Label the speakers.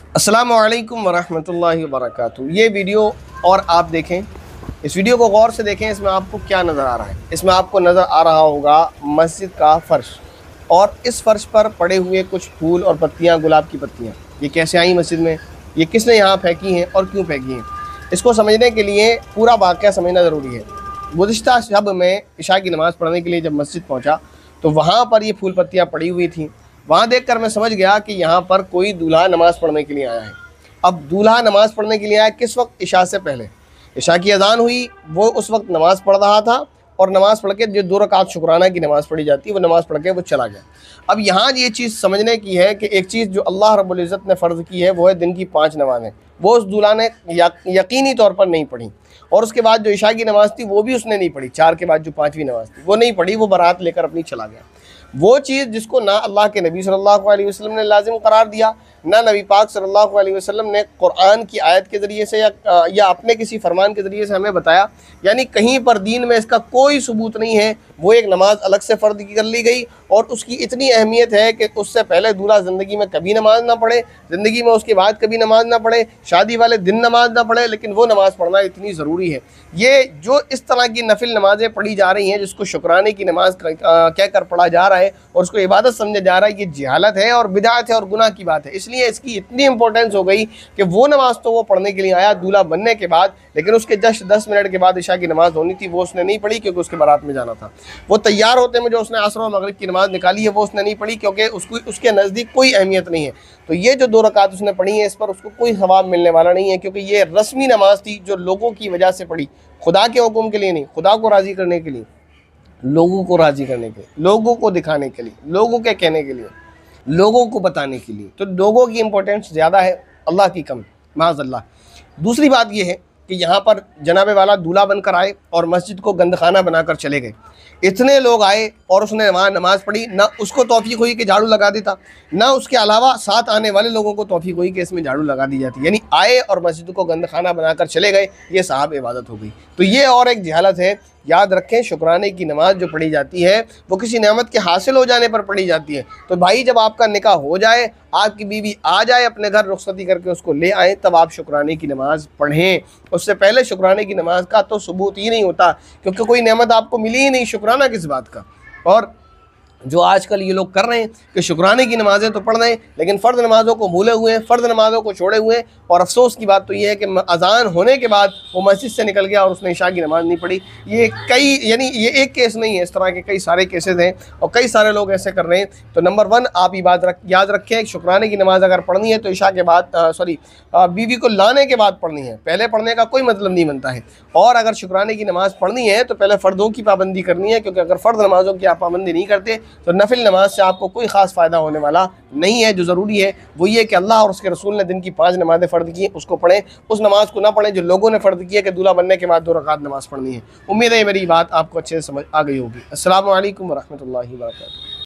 Speaker 1: अस्सलामु अलैकुम वरहमतुल्लाहि वबरकातुहू। ये वीडियो और आप देखें, इस वीडियो को गौर से देखें। इसमें आपको क्या नज़र आ रहा है? इसमें आपको नज़र आ रहा होगा मस्जिद का फ़र्श, और इस फ़र्श पर पड़े हुए कुछ फूल और पत्तियाँ, गुलाब की पत्तियाँ। ये कैसे आई मस्जिद में? ये किसने यहाँ फेंकी हैं और क्यों फेंकी हैं? इसको समझने के लिए पूरा वाक़या समझना ज़रूरी है। गुज़िश्ता शब में इशा की नमाज़ पढ़ने के लिए जब मस्जिद पहुँचा तो वहाँ पर ये फूल पत्तियाँ पड़ी हुई थीं। वहाँ देखकर मैं समझ गया कि यहाँ पर कोई दूल्हा नमाज़ पढ़ने के लिए आया है। अब दूल्हा नमाज़ पढ़ने के लिए आया किस वक्त? इशा से पहले। इशा की अज़ान हुई, वो उस वक्त नमाज़ पढ़ रहा था, और नमाज़ पढ़ के जो 2 रकात शुक्राना की नमाज़ पढ़ी जाती है वो नमाज़ पढ़ के वो चला गया। अब यहाँ ये चीज़ समझने की है कि एक चीज़ जो अल्लाह रब्बुल इज़्ज़त ने फ़र्ज़ की है वो है दिन की 5 नमाज़ें। वो उस दूल्हा ने यकीनी तौर पर नहीं पढ़ी, और उसके बाद जो इशा की नमाज़ थी वो भी उसने नहीं पढ़ी। 4 के बाद जो 5वीं नमाज़ थी वो नहीं पढ़ी, वो बारात लेकर अपनी चला गया। वो चीज़ जिसको ना अल्लाह के नबी सल्लल्लाहु अलैहि वसल्लम ने लाजिम करार दिया, ना नबी पाक सल्लल्लाहु अलैहि वसल्लम ने कुरान की आयत के ज़रिए से या अपने किसी फरमान के ज़रिए से हमें बताया, यानी कहीं पर दीन में इसका कोई सबूत नहीं है। वो एक नमाज अलग से फ़र्द कर ली गई, और उसकी इतनी अहमियत है कि उससे पहले दूल्हा ज़िंदगी में कभी नमाज ना पढ़े, ज़िंदगी में उसके बाद कभी नमाज ना पढ़े, शादी वाले दिन नमाज ना पढ़े, लेकिन वो नमाज़ पढ़ना इतनी ज़रूरी है। ये जो इस तरह की नफिल नमाज़ें पढ़ी जा रही हैं, जिसको शुक्राने की नमाज कहकर पढ़ा जा रहा है और उसको इबादत समझा जा रहा है, ये जहालत है और बिदअत है और गुनाह की बात है। इसलिए इसकी इतनी इंपॉर्टेंस हो गई कि वो नमाज तो वो पढ़ने के लिए आया दूल्हा बनने के बाद, लेकिन उसके जस्ट 10 मिनट के बाद इशा की नमाज़ होनी थी, वो उसने नहीं पढ़ी क्योंकि उसके बारात में जाना था। वो तैयार होते में जो उसने असर और मगरिब की नमाज़ निकाली है वो उसने नहीं पढ़ी, क्योंकि उसके नज़दीक कोई अहमियत नहीं है। तो ये जो 2 रकात उसने पढ़ी है, इस पर उसको कोई सवाब मिलने वाला नहीं है, क्योंकि ये रस्मी नमाज थी जो लोगों की वजह से पढ़ी, खुदा के हुक्म के लिए नहीं, खुदा को राज़ी करने के लिए, लोगों को राज़ी करने के लिए, लोगों को दिखाने के लिए, लोगों के कहने के लिए, लोगों को बताने के लिए। तो लोगों की इंपॉर्टेंस ज़्यादा है, अल्लाह की कम, माज़अल्लाह। दूसरी बात यह है कि यहाँ पर जनाबे वाला दूल्हा बनकर आए और मस्जिद को गंदखाना बनाकर चले गए। इतने लोग आए और उसने वहाँ नमाज़ पढ़ी, ना उसको तौफीक हुई कि झाड़ू लगा देता, ना उसके अलावा साथ आने वाले लोगों को तौफीक हुई कि इसमें झाड़ू लगा दी जाती। यानी आए और मस्जिद को गंदखाना बनाकर चले गए, ये साहब इबादत हो गई। तो ये और एक जहालत है। याद रखें, शुक्राने की नमाज जो पढ़ी जाती है वो किसी नेमत के हासिल हो जाने पर पढ़ी जाती है। तो भाई, जब आपका निकाह हो जाए, आपकी बीवी आ जाए अपने घर, रुखसती करके उसको ले आए, तब आप शुक्राने की नमाज़ पढ़ें। उससे पहले शुक्राने की नमाज का तो सबूत ही नहीं होता, क्योंकि कोई नेमत आपको मिली ही नहीं, शुक्राना किस बात का। और जो आजकल ये लोग कर रहे हैं कि शुक्राने की नमाज़ें तो पढ़ रहे हैं, लेकिन फ़र्द नमाज़ों को भूले हुए हैं, फ़र्द नमाज़ों को छोड़े हुए हैं। और अफसोस की बात तो ये है कि अज़ान होने के बाद वो मस्जिद से निकल गया और उसने इशा की नमाज़ नहीं पढ़ी। ये एक केस नहीं है, इस तरह के कई सारे केसेस हैं और कई सारे लोग ऐसे कर रहे हैं। तो नंबर 1 आप याद रखें, शुक्राने की नमाज़ अगर पढ़नी है तो इशा के बाद बीवी को लाने के बाद पढ़नी है, पहले पढ़ने का कोई मतलब नहीं बनता है। और अगर शुक्राने की नमाज़ पढ़नी है तो पहले फ़र्दों की पाबंदी करनी है, क्योंकि अगर फ़र्द नमाज़ों की आप पाबंदी नहीं करते तो नफिल नमाज से आपको कोई ख़ास फ़ायदा होने वाला नहीं है। जो ज़रूरी है वो ये कि अल्लाह और उसके रसूल ने दिन की 5 नमाज़ें फ़र्द की हैं, उसको पढ़ें। उस नमाज को ना पढ़ें जो लोगों ने फ़र्द किया कि दूल्हा बनने के बाद 2 रकात नमाज़ पढ़नी है। उम्मीद है मेरी बात आपको अच्छे से समझ आ गई होगी। अस्सलामु अलैकुम वरहमतुल्लाहि वबरकातुहू।